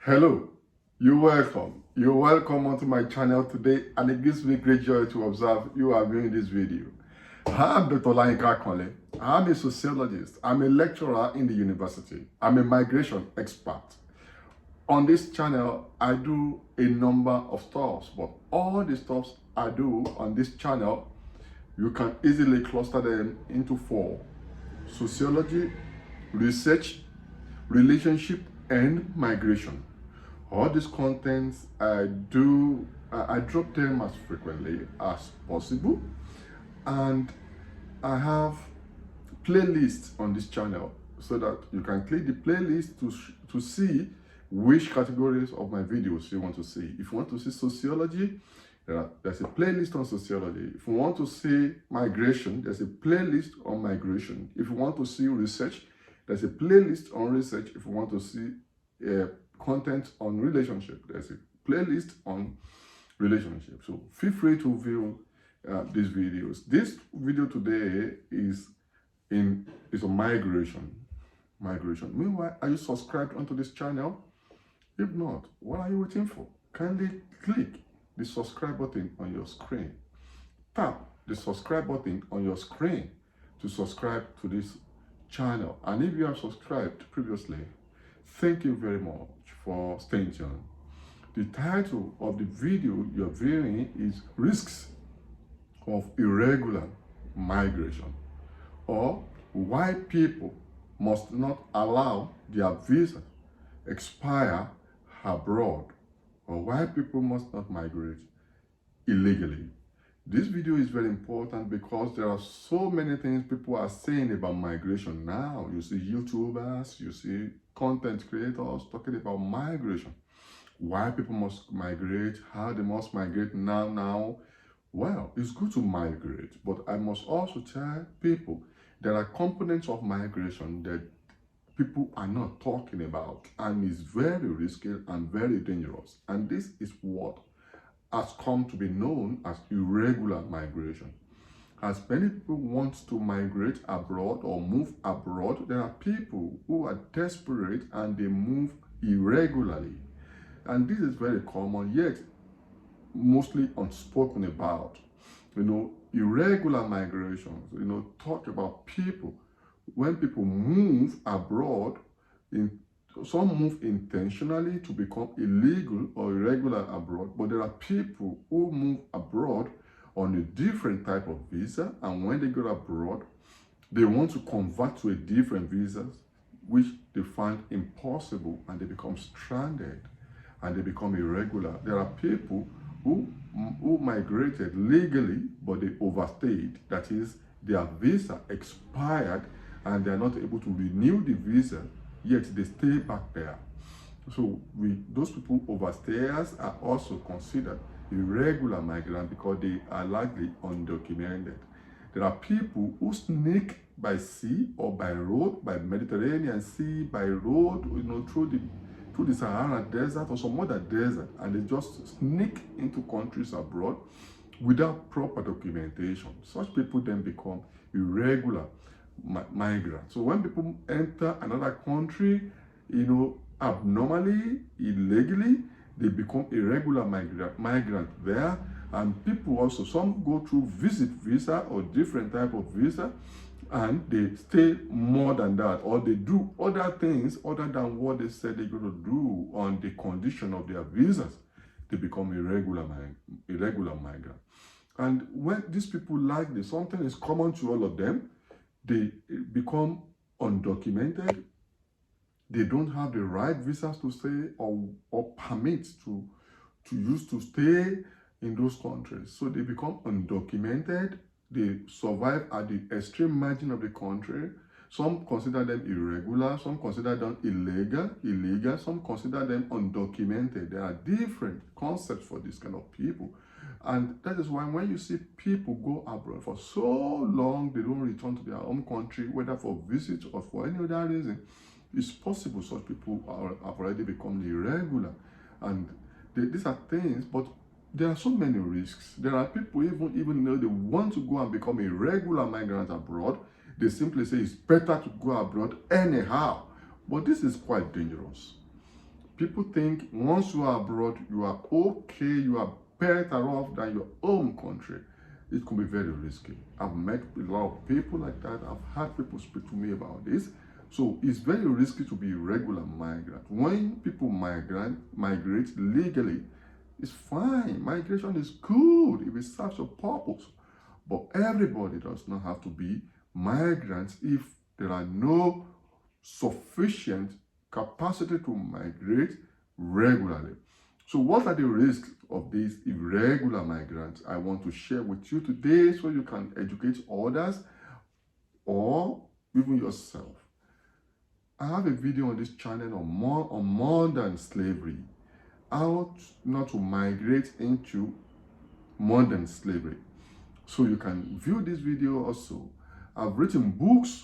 Hello, you're welcome. You're welcome onto my channel today, and it gives me great joy to observe you are viewing this video. I'm Dr. Olayinka Akanle. I'm a sociologist. I'm a lecturer in the university. I'm a migration expert. On this channel, I do a number of stuff, but all the stuff I do on this channel, you can easily cluster them into four: sociology, research, relationship, and migration. All these contents I drop them as frequently as possible, and I have playlists on this channel so that you can click the playlist to see which categories of my videos you want to see. If you want to see sociology, there's a playlist on sociology. If you want to see migration, there's a playlist on migration. If you want to see research, there's a playlist on research. If you want to see content on relationship, there's a playlist on relationship. So feel free to view these videos. This video today is on migration. Meanwhile, are you subscribed onto this channel? If not, what are you waiting for? Kindly click the subscribe button on your screen. Tap the subscribe button on your screen to subscribe to this channel. And if you have subscribed previously, thank you very much for staying tuned. The title of the video you're viewing is Risks of Irregular Migration, or Why People Must Not Allow Their Visa Expire Abroad, or Why People Must Not Migrate Illegally. This video is very important because there are so many things people are saying about migration now. You see YouTubers, you see content creators talking about migration. Why people must migrate, how they must migrate now. Well, it's good to migrate, but I must also tell people there are components of migration that people are not talking about, and it's very risky and very dangerous. And this is what has come to be known as irregular migration. As many people want to migrate abroad or move abroad, there are people who are desperate and they move irregularly. And this is very common, yet mostly unspoken about. Irregular migrations, talk about people. When people move abroad, some move intentionally to become illegal or irregular abroad, but there are people who move abroad on a different type of visa, and when they go abroad, they want to convert to a different visa, which they find impossible, and they become stranded, and they become irregular. There are people who migrated legally, but they overstayed. That is, their visa expired, and they are not able to renew the visa, yet they stay back there. So those people overstayers are also considered irregular migrants because they are likely undocumented. There are people who sneak by sea or by road, by Mediterranean Sea, by road, through the Sahara Desert or some other desert, and they just sneak into countries abroad without proper documentation. Such people then become irregular migrants. So when people enter another country, abnormally, illegally, they become irregular migrant there. And people also, some go through visit visa or different type of visa, and they stay more than that, or they do other things other than what they said they're going to do on the condition of their visas. They become irregular migrant. And when these people like this, something is common to all of them. They become undocumented. They don't have the right visas to stay or permits to use to stay in those countries. So they become undocumented. They survive at the extreme margin of the country. Some consider them irregular, some consider them illegal, some consider them undocumented. There are different concepts for this kind of people. And that is why when you see people go abroad for so long, they don't return to their home country, whether for visit or for any other reason, it's possible such people have already become irregular. And these are things, but there are so many risks. There are people, even though they want to go and become a regular migrant abroad, they simply say it's better to go abroad anyhow. But this is quite dangerous. People think once you are abroad, you are okay, you are better off than your home country. It can be very risky. I've met a lot of people like that. I've had people speak to me about this. So it's very risky to be a regular migrant. When people migrate legally, it's fine. Migration is good if it serves a purpose. But everybody does not have to be migrants if there are no sufficient capacity to migrate regularly. So what are the risks of these irregular migrants? I want to share with you today so you can educate others or even yourself. I have a video on this channel on modern slavery, how not to migrate into modern slavery. So you can view this video also. I've written books,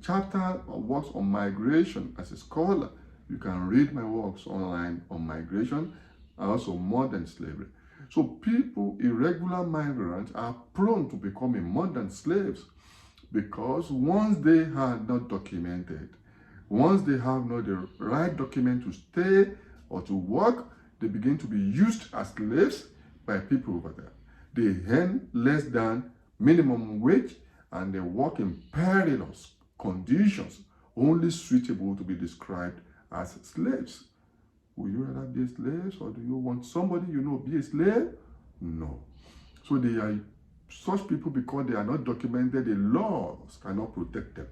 chapter or works on migration as a scholar. You can read my works online on migration and also modern slavery. So people, irregular migrants, are prone to becoming modern slaves because once they are not documented, once they have not the right document to stay or to work, they begin to be used as slaves by people over there. They earn less than minimum wage and they work in perilous conditions, only suitable to be described as slaves. Would you rather be slaves or do you want somebody be a slave? No. So they are such people because they are not documented, the laws cannot protect them.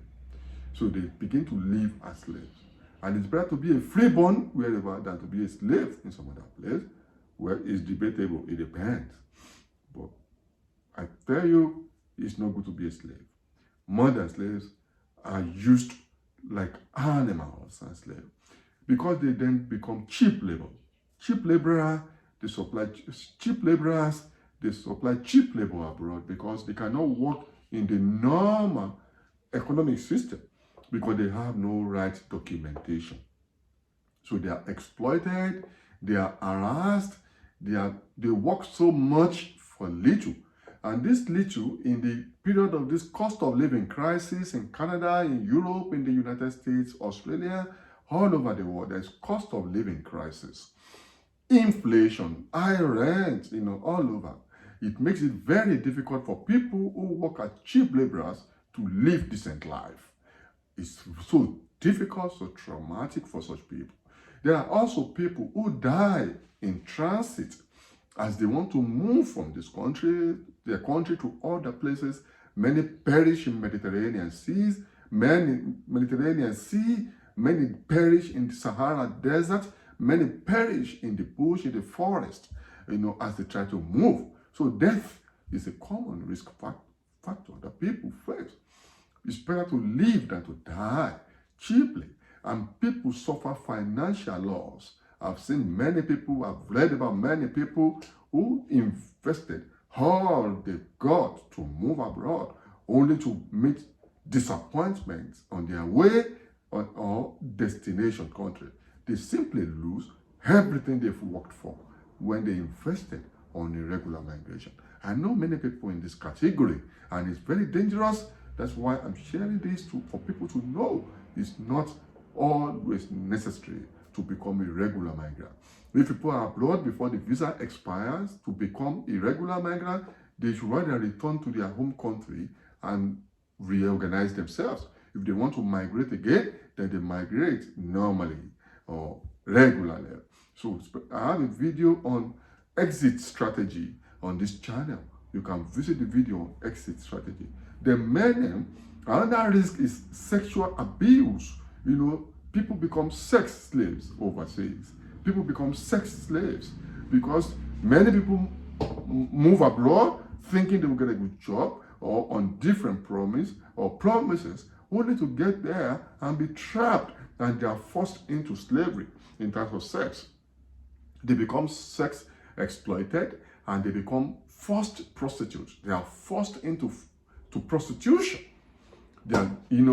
So they begin to live as slaves. And it's better to be a freeborn wherever than to be a slave in some other place. Well, it's debatable, it depends. But I tell you, it's not good to be a slave. Modern slaves are used like animals and slaves because they then become cheap labor. Cheap laborers, they supply cheap labor abroad because they cannot work in the normal economic system because they have no right documentation. So they are exploited, they are harassed, they work so much for little. And this little, in the period of this cost of living crisis in Canada, in Europe, in the United States, Australia, all over the world, there's cost of living crisis. Inflation, high rent, all over. It makes it very difficult for people who work as cheap laborers to live decent life. It's so difficult, so traumatic for such people. There are also people who die in transit as they want to move from their country to other places. Many perish in Mediterranean seas, many perish in the Sahara Desert, many perish in the bush, in the forest, as they try to move. So death is a common risk factor that people face. It's better to live than to die cheaply. And people suffer financial loss. I've seen many people, I've read about many people who invested all they got to move abroad, only to meet disappointments on their way or destination country. They simply lose everything they've worked for when they invested on irregular migration. I know many people in this category, and it's very dangerous. That's why I'm sharing this for people to know it's not always necessary to become a regular migrant. If people are abroad before the visa expires to become irregular migrant, they should rather return to their home country and reorganize themselves. If they want to migrate again, then they migrate normally or regularly. So I have a video on exit strategy on this channel. You can visit the video on exit strategy. Another risk is sexual abuse. People become sex slaves overseas. People become sex slaves because many people move abroad thinking they will get a good job or on different promises, only to get there and be trapped, and they are forced into slavery in terms of sex. They become sex exploited and they become forced prostitutes. They are forced into prostitution. They are,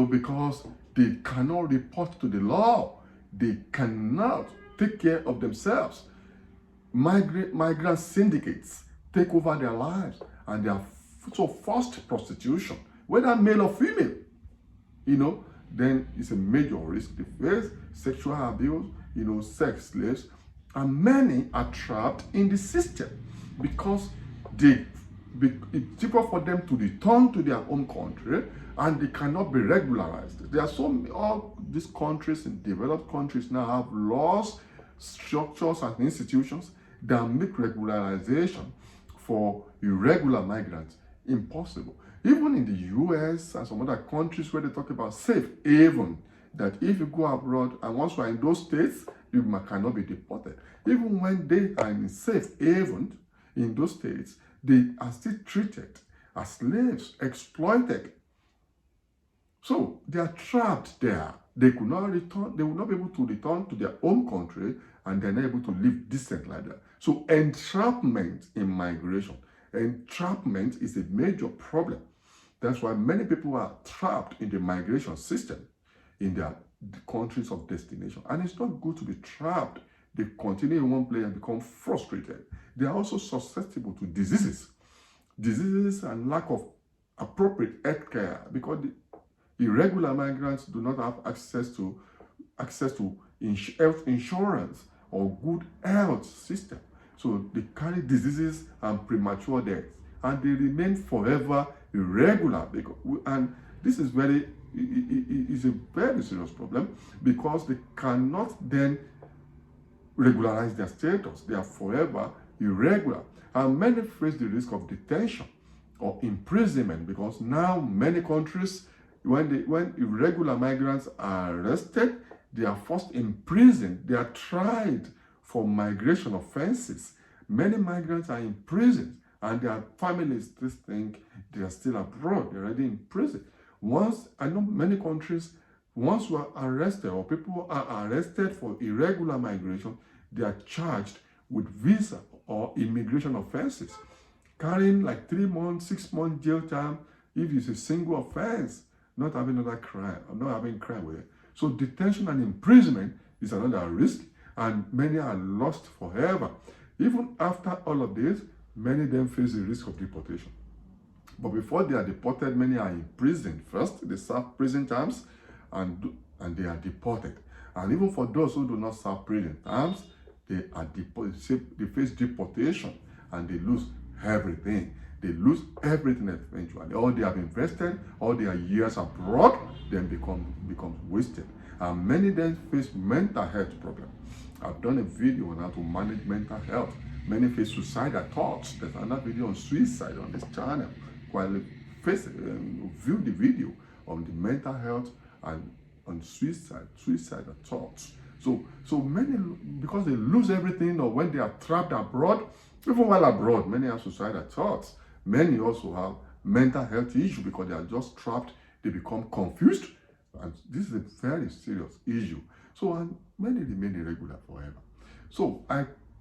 because they cannot report to the law. They cannot take care of themselves. Migrant syndicates take over their lives and they are so forced prostitution, whether male or female. Then it's a major risk. They face sexual abuse, sex slaves, and many are trapped in the system because it's cheaper for them to return to their home country, and they cannot be regularized. There are all these countries, in developed countries, now have laws, structures, and institutions that make regularization for irregular migrants impossible. Even in the US and some other countries where they talk about safe haven, that if you go abroad and once you are in those states, you cannot be deported. Even when they are in safe haven in those states, they are still treated as slaves, exploited. So they are trapped there. They could not return, they will not be able to return to their home country, and they're not able to live decent like that. So entrapment in migration. Entrapment is a major problem. That's why many people are trapped in the migration system in their countries of destination. And it's not good to be trapped. They continue in one place and become frustrated. They are also susceptible to diseases and lack of appropriate health care, because the irregular migrants do not have access to health insurance or good health system. So they carry diseases and premature deaths, and they remain forever irregular. And this is is a very serious problem, because they cannot then regularize their status. They are forever irregular. And many face the risk of detention or imprisonment, because now many countries, when irregular migrants are arrested, they are first imprisoned. They are tried for migration offenses. Many migrants are imprisoned, and their families just think they are still abroad. They're already in prison. I know many countries, once you are arrested or people are arrested for irregular migration, they are charged with visa or immigration offenses, carrying like 3 months, 6 months jail time if it's a single offense, not having another crime, or not having crime with it. So detention and imprisonment is another risk, and many are lost forever. Even after all of this, many then face the risk of deportation. But before they are deported, many are imprisoned first. They serve prison terms, and they are deported. And even for those who do not serve prison terms, they are deported. They face deportation, and they lose everything. They lose everything eventually. All they have invested, all their years abroad, then becomes wasted. And many then face mental health problems. I've done a video on how to manage mental health. Many face suicidal thoughts. There's another video on suicide on this channel. While view the video on the mental health and on suicidal thoughts. So many, because they lose everything, or when they are trapped abroad, even while abroad, many have suicidal thoughts. Many also have mental health issues because they are just trapped. They become confused, and this is a very serious issue. So, and many remain irregular forever. So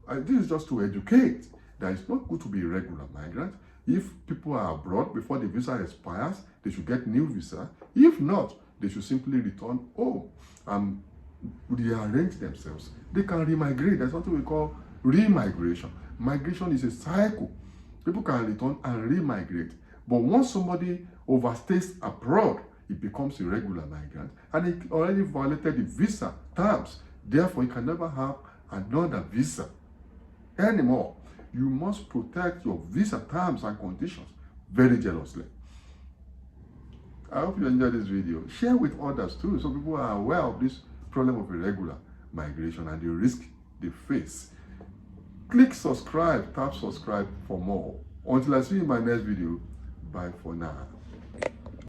this is just to educate that it's not good to be irregular migrant. If people are abroad before the visa expires, they should get new visa. If not, they should simply return home and rearrange themselves. They can remigrate. That's what we call remigration. Migration is a cycle. People can return and remigrate. But once somebody overstays abroad, it becomes a irregular migrant, and it already violated the visa terms. Therefore, you can never have another visa anymore. You must protect your visa terms and conditions very jealously. I hope you enjoyed this video. Share with others too, so people are aware of this problem of irregular migration and the risk they face. Click subscribe, tap subscribe for more. Until I see you in my next video, bye for now.